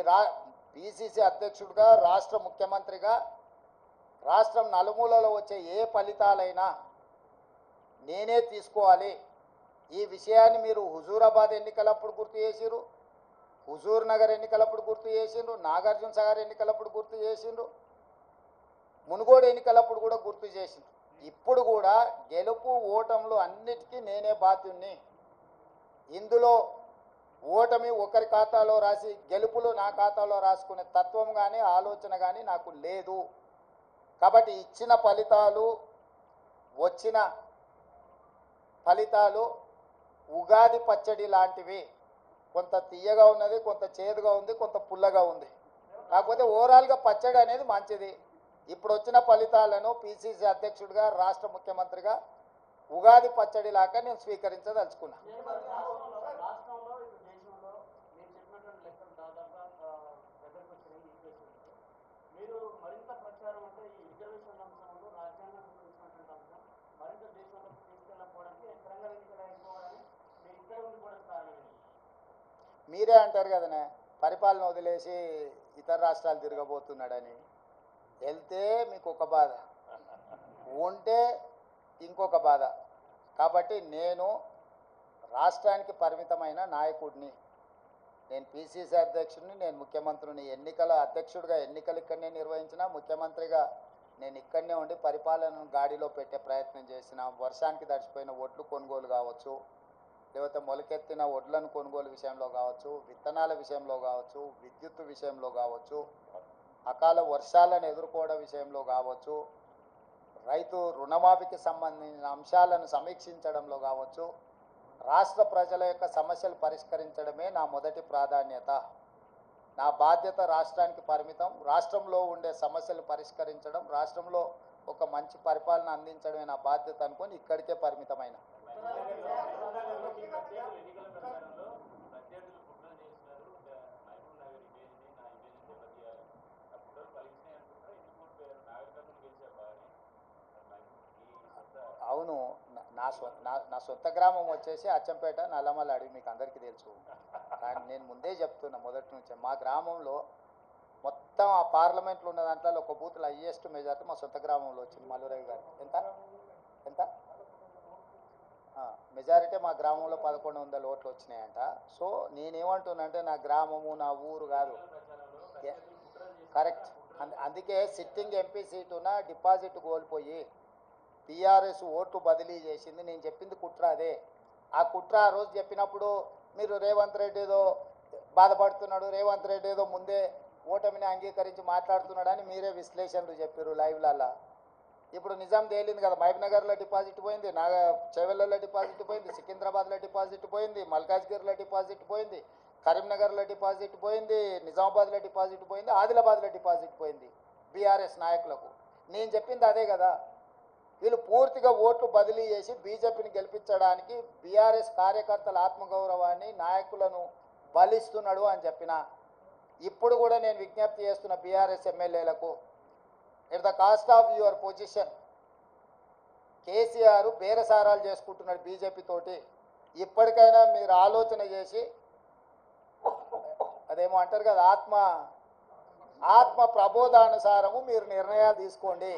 పిసిసి అధ్యక్షుడిగా, రాష్ట్ర ముఖ్యమంత్రిగా రాష్ట్రం నలుమూలలో వచ్చే ఏ ఫలితాలైనా నేనే తీసుకోవాలి. ఈ విషయాన్ని మీరు హుజూరాబాద్ ఎన్నికలప్పుడు గుర్తు చేసిరు, హుజూర్ నగర్ ఎన్నికలప్పుడు గుర్తు చేసిండ్రు, నాగార్జున సాగర్ ఎన్నికలప్పుడు గుర్తు చేసిండ్రు, మునుగోడు ఎన్నికలప్పుడు కూడా గుర్తు చేసిండ్రు. ఇప్పుడు కూడా గెలుపు ఓటములు అన్నిటికీ నేనే బాధ్యుణ్ణి. ఇందులో ఓటమి ఒకరి ఖాతాలో రాసి గెలుపులు నా ఖాతాలో రాసుకునే తత్వం కానీ ఆలోచన కానీ నాకు లేదు. కాబట్టి ఇచ్చిన ఫలితాలు, వచ్చిన ఫలితాలు ఉగాది పచ్చడి లాంటివి. కొంత తీయగా ఉన్నది, కొంత చేదుగా ఉంది, కొంత పుల్లగా ఉంది. కాకపోతే ఓవరాల్గా పచ్చడి అనేది మంచిది. ఇప్పుడు వచ్చిన ఫలితాలను పిసిసి అధ్యక్షుడిగా, రాష్ట్ర ముఖ్యమంత్రిగా ఉగాది పచ్చడి లాగా నేను స్వీకరించదలుచుకున్నా. మీరే అంటారు కదనే, పరిపాలన వదిలేసి ఇతర రాష్ట్రాలు తిరగబోతున్నాడని. వెళ్తే మీకు ఒక బాధ, ఉంటే ఇంకొక బాధ. కాబట్టి నేను రాష్ట్రానికి పరిమితమైన నాయకుడిని. నేను పిసిసి అధ్యక్షుడిని, నేను ముఖ్యమంత్రిని. ఎన్నికల అధ్యక్షుడిగా ఎన్నికలు ఇక్కడనే నిర్వహించిన, ముఖ్యమంత్రిగా నేను ఇక్కడనే ఉండి పరిపాలనను గాడిలో పెట్టే ప్రయత్నం చేసిన. వర్షానికి తడిచిపోయిన ఒడ్లు కొనుగోలు కావచ్చు, లేకపోతే మొలకెత్తిన ఒడ్లను కొనుగోలు విషయంలో కావచ్చు, విత్తనాల విషయంలో కావచ్చు, విద్యుత్ విషయంలో కావచ్చు, అకాల వర్షాలను ఎదుర్కోవడం విషయంలో కావచ్చు, రైతు రుణమాఫీకి సంబంధించిన అంశాలను సమీక్షించడంలో కావచ్చు, రాష్ట్ర ప్రజల యొక్క సమస్యలు పరిష్కరించడమే నా మొదటి ప్రాధాన్యత. నా బాధ్యత రాష్ట్రానికి పరిమితం. రాష్ట్రంలో ఉండే సమస్యలు పరిష్కరించడం, రాష్ట్రంలో ఒక మంచి పరిపాలన అందించడమే నా బాధ్యత అనుకొని ఇక్కడికే పరిమితమైన. అవును, నా సొంత గ్రామం వచ్చేసి అచ్చంపేట, నల్లమల్ల అడవి, మీకు అందరికీ తెలుసు. కానీ నేను ముందే చెప్తున్నా మొదటి నుంచే, మా గ్రామంలో మొత్తం ఆ పార్లమెంట్లో ఉన్న దాంట్లో ఒక బూత్లో హైయెస్ట్ మెజార్టీ మా సొంత గ్రామంలో వచ్చింది. మల్లురావు గారు ఎంత ఎంత మెజారిటీ మా గ్రామంలో 1100 ఓట్లు వచ్చినాయంట. సో నేనేమంటున్నానంటే నా గ్రామము నా ఊరు కాదు, కరెక్ట్. అందుకే సిట్టింగ్ ఎంపీ సీటున డిపాజిట్ కోల్పోయి టీఆర్ఎస్ ఓట్లు బదిలీ చేసింది. నేను చెప్పింది కుట్ర అదే. ఆ కుట్ర ఆ రోజు చెప్పినప్పుడు మీరు రేవంత్ రెడ్డి ఏదో బాధపడుతున్నాడు, రేవంత్ రెడ్డి ఏదో ముందే ఓటమిని అంగీకరించి మాట్లాడుతున్నాడని మీరే విశ్లేషణలు చెప్పారు లైవ్లలో. ఇప్పుడు నిజాం తేలింది కదా, మహబూబ్నగర్లో డిపాజిట్ పోయింది, చేవెళ్ళలో డిపాజిట్ పోయింది, సికింద్రాబాద్లో డిపాజిట్ పోయింది, మల్కాజ్గిరిలో డిపాజిట్ పోయింది, కరీంనగర్లో డిపాజిట్ పోయింది, నిజామాబాద్లో డిపాజిట్ పోయింది, ఆదిలాబాద్లో డిపాజిట్ పోయింది బీఆర్ఎస్ నాయకులకు. నేను చెప్పింది అదే కదా. వీళ్ళు పూర్తిగా ఓట్లు బదిలీ చేసి బీజేపీని గెలిపించడానికి బీఆర్ఎస్ కార్యకర్తల ఆత్మగౌరవాన్ని, నాయకులను బలిస్తున్నాడు అని చెప్పిన. ఇప్పుడు కూడా నేను విజ్ఞప్తి చేస్తున్న బీఆర్ఎస్ ఎమ్మెల్యేలకు, at the cost of your position, KCR బేరసారాలు చేసుకుంటున్నాడు బీజేపీ తోటి. ఇప్పటికైనా మీరు ఆలోచన చేసి, అదేమో అంటారు కదా, ఆత్మ ప్రబోధానుసారము మీరు నిర్ణయాలు తీసుకోండి.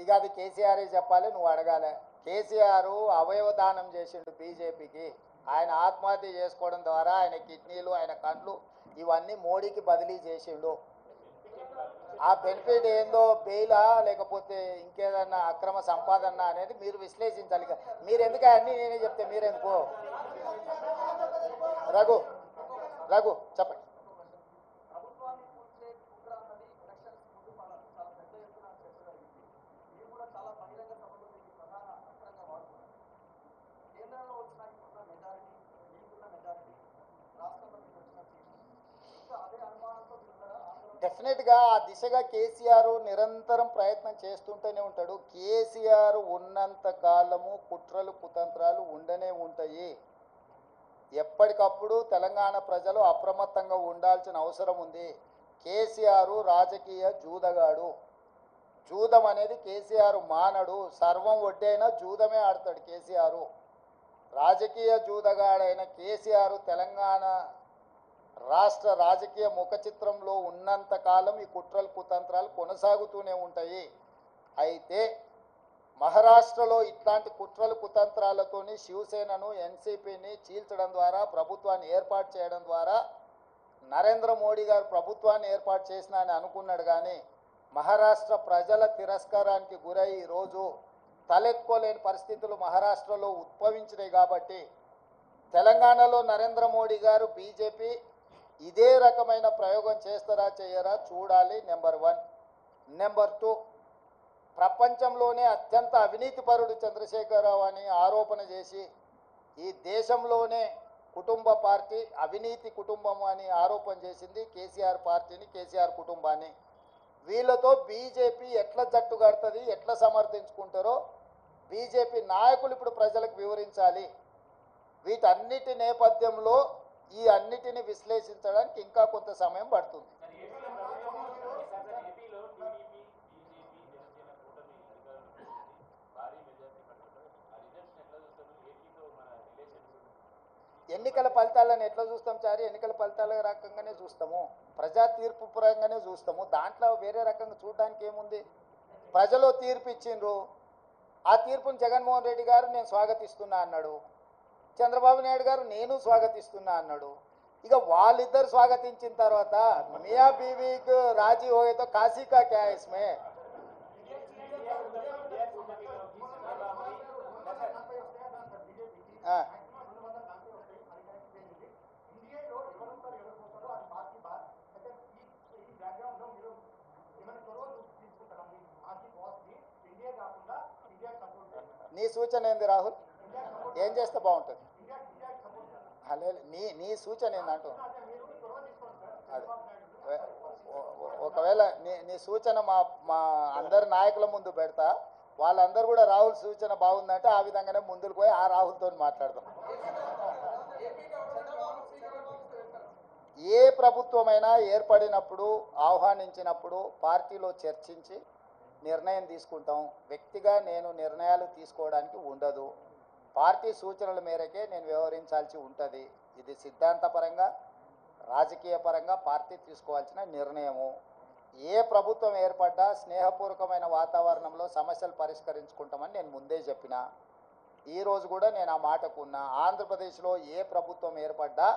ఇక అది కేసీఆర్ చెప్పాలి, నువ్వు అడగాలి. కేసీఆర్ అవయవదానం చేసిండు బీజేపీకి. ఆయన ఆత్మహత్య చేసుకోవడం ద్వారా ఆయన కిడ్నీలు, ఆయన కండ్లు ఇవన్నీ మోడీకి బదిలీ చేసిండు. ఆ బెనిఫిట్ ఏందో, బెయిలా లేకపోతే ఇంకేదన్నా అక్రమ సంపాదన అనేది మీరు విశ్లేషించాలి. మీరు ఎందుకు అన్నీ నేనే చెప్తే మీరెందుకు? రఘు చెప్పండి. డెఫినెట్గా ఆ దిశగా కేసీఆర్ నిరంతరం ప్రయత్నం చేస్తుంటూనే ఉంటాడు. కేసీఆర్ ఉన్నంత కాలము కుట్రలు కుతంత్రాలు ఉండనే ఉంటాయి. ఎప్పటికప్పుడు తెలంగాణ ప్రజలు అప్రమత్తంగా ఉండాల్సిన అవసరం ఉంది. కేసీఆర్ రాజకీయ జూదగాడు. జూదం అనేది కేసీఆర్ మానడు. సర్వం ఒడ్డైనా జూదమే ఆడతాడు కేసీఆర్. రాజకీయ జూదగాడైన కేసీఆర్ తెలంగాణ రాష్ట్ర రాజకీయ ముఖ చిత్రంలో ఉన్నంత కాలం ఈ కుట్రలు కుతంత్రాలు కొనసాగుతూనే ఉంటాయి. అయితే మహారాష్ట్రలో ఇట్లాంటి కుట్రలు కుతంత్రాలతోని శివసేనను, ఎన్సీపీని చీల్చడం ద్వారా, ప్రభుత్వాన్ని ఏర్పాటు చేయడం ద్వారా నరేంద్ర మోడీ గారు ప్రభుత్వాన్ని ఏర్పాటు చేసిన అని అనుకున్నాడు. కానీ మహారాష్ట్ర ప్రజల తిరస్కారానికి గురై ఈరోజు తలెత్తుకోలేని పరిస్థితులు మహారాష్ట్రలో ఉద్భవించినాయి. కాబట్టి తెలంగాణలో నరేంద్ర మోడీ గారు, బీజేపీ ఇదే రకమైన ప్రయోగం చేస్తారా చేయరా చూడాలి. నెంబర్ 1. నెంబర్ 2, ప్రపంచంలోనే అత్యంత అవినీతిపరుడు చంద్రశేఖరరావు అని ఆరోపణ చేసి ఈ దేశంలోనే కుటుంబ పార్టీ, అవినీతి కుటుంబం అని ఆరోపణ చేసింది కేసీఆర్ పార్టీని, కేసీఆర్ కుటుంబాన్ని. వీళ్ళతో బీజేపీ ఎట్లా జట్టు కడుతుంది, ఎట్లా సమర్థించుకుంటారో బీజేపీ నాయకులు ఇప్పుడు ప్రజలకు వివరించాలి. వీటన్నిటి నేపథ్యంలో ఈ అన్నిటిని విశ్లేషించడానికి ఇంకా కొంత సమయం పడుతుంది. ఎన్నికల ఫలితాలను ఎట్లా చూస్తాం చారి? ఎన్నికల ఫలితాల రకంగానే చూస్తాము, ప్రజా తీర్పు పరంగానే చూస్తాము. దాంట్లో వేరే రకంగా చూడడానికి ఏముంది? ప్రజలు తీర్పు ఇచ్చిండ్రు, ఆ తీర్పును జగన్మోహన్ రెడ్డి గారు నేను స్వాగతిస్తున్నా అన్నాడు, చంద్రబాబు నాయుడు గారు నేను స్వాగతిస్తున్నా అన్నాడు. ఇక వాళ్ళిద్దరు స్వాగతించిన తర్వాత మియా బీవీకి రాజీ హోయేతో కాశీ కా క్యా హై ఇస్మే. ఆ, నీ సూచన ఏంది రాహుల్? ఏం చేస్తే బాగుంటుంది? లేదు, నీ సూచన ఏందంటూ అదే ఒకవేళ నీ సూచన మా అందరి నాయకుల ముందు పెడతా, వాళ్ళందరూ కూడా రాహుల్ సూచన బాగుందంటే ఆ విధంగానే ముందుకు పోయి ఆ రాహుల్తో మాట్లాడదాం. ఏ ప్రభుత్వమైనా ఏర్పడినప్పుడు ఆహ్వానించినప్పుడు పార్టీలో చర్చించి నిర్ణయం తీసుకుంటాం. వ్యక్తిగా నేను నిర్ణయాలు తీసుకోవడానికి ఉండదు. పార్టీ సూచనల మేరకే నేను వ్యవహరించాల్సి ఉంటుంది. ఇది సిద్ధాంతపరంగా రాజకీయ పరంగా పార్టీ తీసుకోవాల్సిన నిర్ణయము. ఏ ప్రభుత్వం ఏర్పడ్డా స్నేహపూర్వకమైన వాతావరణంలో సమస్యలు పరిష్కరించుకుంటామని నేను ముందే చెప్పిన. ఈరోజు కూడా నేను ఆ మాటకున్నా. ఆంధ్రప్రదేశ్లో ఏ ప్రభుత్వం ఏర్పడ్డా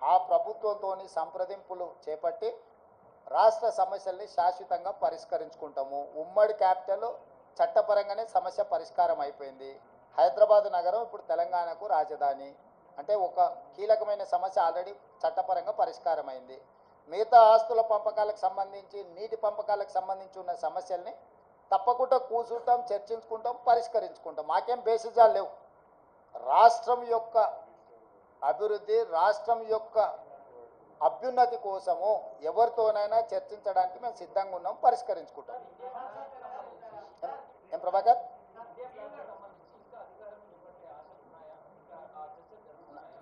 ఆ ప్రభుత్వంతో సంప్రదింపులు చేపట్టి రాష్ట్ర సమస్యల్ని శాశ్వతంగా పరిష్కరించుకుంటాము. ఉమ్మడి క్యాపిటల్ చట్టపరంగానే సమస్య పరిష్కారం అయిపోయింది. హైదరాబాద్ నగరం ఇప్పుడు తెలంగాణకు రాజధాని అంటే ఒక కీలకమైన సమస్య ఆల్రెడీ చట్టపరంగా పరిష్కారం అయింది. మిగతా ఆస్తుల పంపకాలకు సంబంధించి నీటి పంపకాలకు సంబంధించి ఉన్న సమస్యల్ని తప్పకుండా కూర్చుంటాం, చర్చించుకుంటాం, పరిష్కరించుకుంటాం. మాకేం బేసిజాలు లేవు. రాష్ట్రం యొక్క అభివృద్ధి, రాష్ట్రం యొక్క అభ్యున్నతి కోసము ఎవరితోనైనా చర్చించడానికి మేము సిద్ధంగా ఉన్నాం, పరిష్కరించుకుంటాం. ఏం ప్రభాకర్?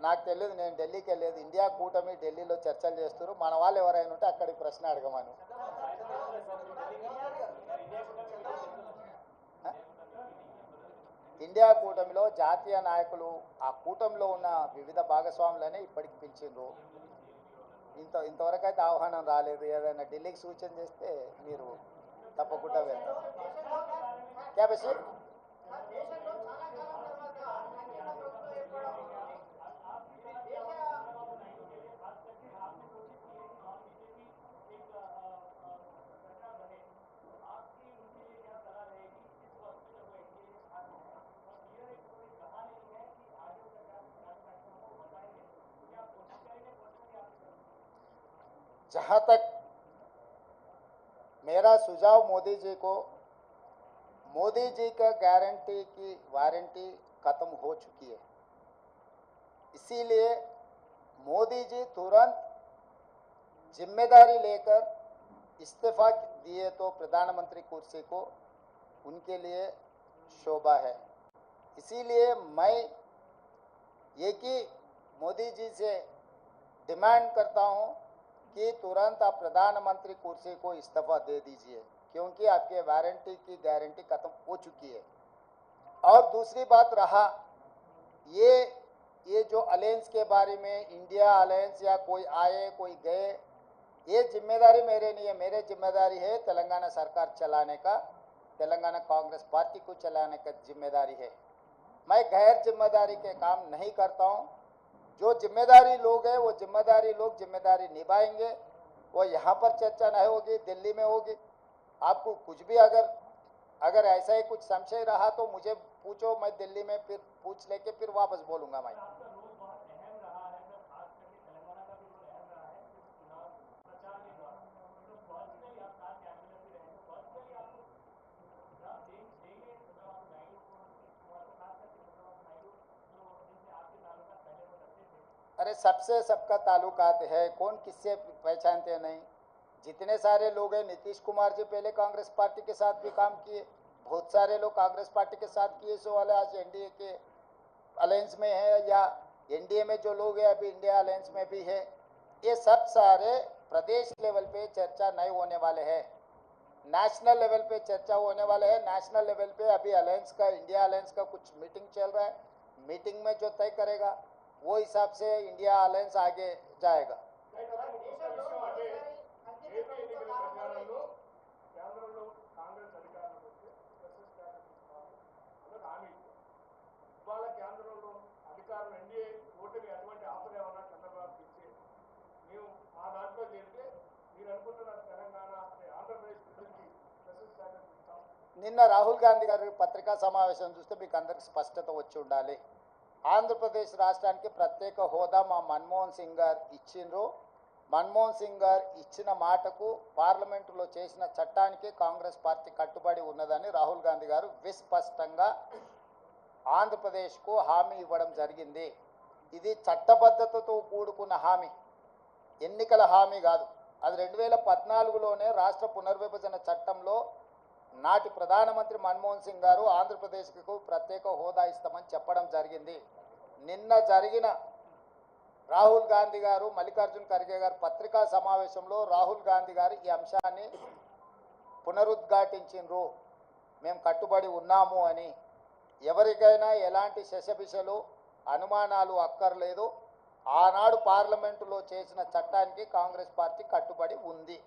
నాకు తెలియదు, నేను ఢిల్లీకి వెళ్ళలేదు. ఇండియా కూటమి ఢిల్లీలో చర్చలు చేస్తారు. మన వాళ్ళు ఎవరైనా ఉంటే అక్కడికి ప్రశ్న అడగమను. ఇండియా కూటమిలో జాతీయ నాయకులు ఆ కూటమిలో ఉన్న వివిధ భాగస్వాములనే ఇప్పటికి పిలిచిండ్రు. ఇంతవరకు అయితే ఆహ్వానం రాలేదు. ఏదైనా ఢిల్లీకి సూచన చేస్తే మీరు తప్పకుండా వెళ్తారు. క్యాబేసి जहाँ तक मेरा सुझाव मोदी जी को, मोदी जी का गारंटी की वारंटी खत्म हो चुकी है, इसीलिए मोदी जी तुरंत जिम्मेदारी लेकर इस्तीफा दिए तो प्रधानमंत्री कुर्सी को उनके लिए शोभा है। इसीलिए मैं एक ही मोदी जी से डिमांड करता हूं कि तुरंत आप प्रधानमंत्री कुर्सी को इस्तीफा दे दीजिए, क्योंकि आपके वारंटी की गारंटी खत्म हो चुकी है। और दूसरी बात रहा ये जो अलायंस के बारे में, इंडिया अलायंस या कोई आए कोई गए, ये जिम्मेदारी मेरे नहीं है। मेरे जिम्मेदारी है तेलंगाना सरकार चलाने का, तेलंगाना कांग्रेस पार्टी को चलाने का जिम्मेदारी है। मैं गैर जिम्मेदारी के काम नहीं करता हूँ। जो जिम्मेदारी लोग हैं वो जिम्मेदारी लोग जिम्मेदारी निभाएंगे। वो यहाँ पर चर्चा नहीं होगी, दिल्ली में होगी। आपको कुछ भी अगर ऐसा ही कुछ संशय रहा तो मुझे पूछो, मैं दिल्ली में फिर पूछ लेके फिर वापस बोलूँगा। मैं अरे सबसे सबका ताल्लुकात है, कौन किससे पहचानते नहीं। जितने सारे लोग हैं, नीतीश कुमार जी पहले कांग्रेस पार्टी के साथ भी काम किए, बहुत सारे लोग कांग्रेस पार्टी के साथ किए, सो वाले आज एनडीए के अलायंस में है, या एनडीए में जो लोग हैं अभी इंडिया अलायंस में भी है। ये सब सारे प्रदेश लेवल पे चर्चा नहीं होने वाले हैं, नेशनल लेवल पे चर्चा होने वाले हैं। नेशनल लेवल पे अभी अलायंस का, इंडिया अलायंस का कुछ मीटिंग चल रहा है। मीटिंग में जो तय करेगा वो हिसाब से इंडिया अलायंस आगे जाएगा। నిన్న రాహుల్ గాంధీ గారి పత్రికా సమావేశం చూస్తే మీకు అందరికి స్పష్టత వచ్చి ఉండాలి. ఆంధ్రప్రదేశ్ రాష్ట్రానికి ప్రత్యేక హోదా మా మన్మోహన్ సింగ్ గారు ఇచ్చిండ్రు. మన్మోహన్ సింగ్ గారు ఇచ్చిన మాటకు పార్లమెంటులో చేసిన చట్టానికి కాంగ్రెస్ పార్టీ కట్టుబడి ఉన్నదని రాహుల్ గాంధీ గారు విస్పష్టంగా ఆంధ్రప్రదేశ్కు హామీ ఇవ్వడం జరిగింది. ఇది చట్టబద్ధతతో కూడుకున్న హామీ, ఎన్నికల హామీ కాదు. అది 2014లోనే రాష్ట్ర పునర్విభజన చట్టంలో నాటి ప్రధానమంత్రి మన్మోహన్ సింగ్ గారు ఆంధ్రప్రదేశ్కు ప్రత్యేక హోదా ఇస్తామని చెప్పడం జరిగింది. నిన్న జరిగిన రాహుల్ గాంధీ గారు మల్లికార్జున్ ఖర్గే గారు పత్రికా సమావేశంలో రాహుల్ గాంధీ గారు ఈ అంశాన్ని పునరుద్ఘాటించిండ్రు. మేము కట్టుబడి ఉన్నాము అని. ఎవరికైనా ఎలాంటి శశబిషలు అనుమానాలు అక్కర్లేదు. ఆనాడు పార్లమెంటులో చేసిన చట్టానికి కాంగ్రెస్ పార్టీ కట్టుబడి ఉంది.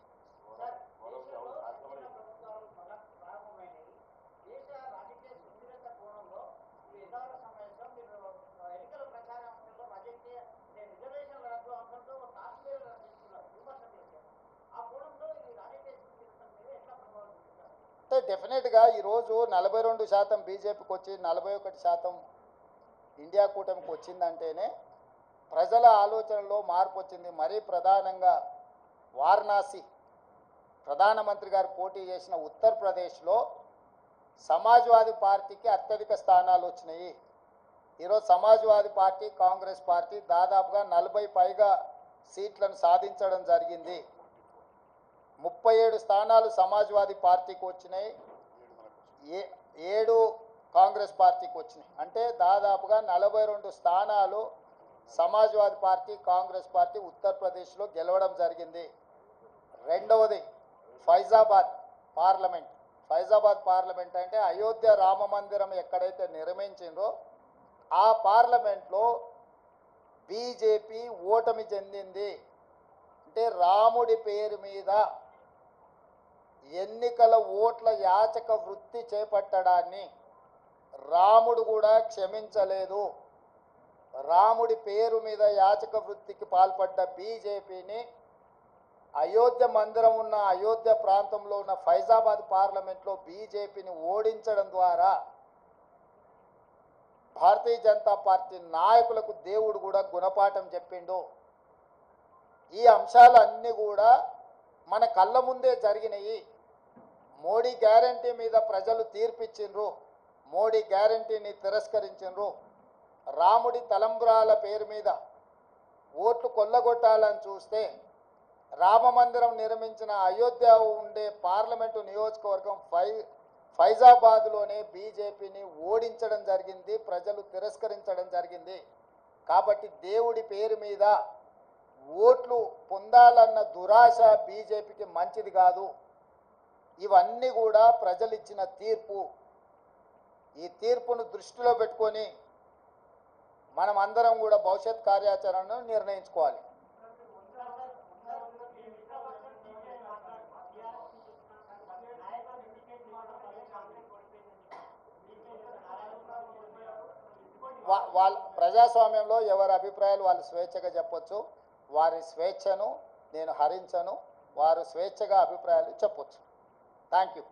అంటే డెఫినెట్గా ఈరోజు 42% బీజేపీకి వచ్చి 41% ఇండియా కూటమికి వచ్చిందంటేనే ప్రజల ఆలోచనలో మార్పు వచ్చింది. మరీ ప్రధానంగా వారణాసి ప్రధానమంత్రి గారు పోటీ చేసిన ఉత్తరప్రదేశ్లో సమాజ్వాదీ పార్టీకి అత్యధిక స్థానాలు వచ్చినాయి. ఈరోజు సమాజ్వాదీ పార్టీ కాంగ్రెస్ పార్టీ దాదాపుగా 40 పైగా సీట్లను సాధించడం జరిగింది. 37 స్థానాలు సమాజ్వాదీ పార్టీకి వచ్చినాయి, 7 కాంగ్రెస్ పార్టీకి వచ్చినాయి. అంటే దాదాపుగా 42 స్థానాలు సమాజ్వాదీ పార్టీ కాంగ్రెస్ పార్టీ ఉత్తరప్రదేశ్లో గెలవడం జరిగింది. రెండవది ఫైజాబాద్ పార్లమెంట్. ఫైజాబాద్ పార్లమెంట్ అంటే అయోధ్య రామ మందిరం ఎక్కడైతే నిర్మించిందో ఆ పార్లమెంట్లో బీజేపీ ఓటమి చెందింది. అంటే రాముడి పేరు మీద ఎన్నికల ఓట్ల యాచక వృత్తి చేపట్టడాన్ని రాముడు కూడా క్షమించలేదు. రాముడి పేరు మీద యాచక వృత్తికి పాల్పడ్డ బీజేపీని అయోధ్య మందిరం ఉన్న అయోధ్య ప్రాంతంలో ఉన్న ఫైజాబాద్ పార్లమెంట్లో బీజేపీని ఓడించడం ద్వారా భారతీయ జనతా పార్టీ నాయకులకు దేవుడు కూడా గుణపాఠం చెప్పిండు. ఈ అంశాలన్నీ కూడా మన కళ్ళ ముందే జరిగినాయి. మోడీ గ్యారంటీ మీద ప్రజలు తీర్పిచ్చిండ్రు, మోడీ గ్యారంటీని తిరస్కరించిండ్రు. రాముడి తలంబ్రాల పేరు మీద ఓట్లు కొల్లగొట్టాలని చూస్తే రామ మందిరం నిర్మించిన అయోధ్య ఉండే పార్లమెంటు నియోజకవర్గం ఫైజాబాద్లోనే బీజేపీని ఓడించడం జరిగింది, ప్రజలు తిరస్కరించడం జరిగింది. కాబట్టి దేవుడి పేరు మీద ఓట్లు పొందాలన్న దురాశ బీజేపీకి మంచిది కాదు. ఇవన్నీ కూడా ప్రజలు ఇచ్చిన తీర్పు. ఈ తీర్పును దృష్టిలో పెట్టుకొని మనం అందరం కూడా భవిష్యత్ కార్యాచరణను నిర్ణయించుకోవాలి. వాళ్ళ ప్రజాస్వామ్యంలో ఎవరి అభిప్రాయాలు వాళ్ళు స్వేచ్ఛగా చెప్పొచ్చు. వారి స్వేచ్ఛను నేను హరించను. వారు స్వేచ్ఛగా అభిప్రాయాలు చెప్పొచ్చు. Thank you.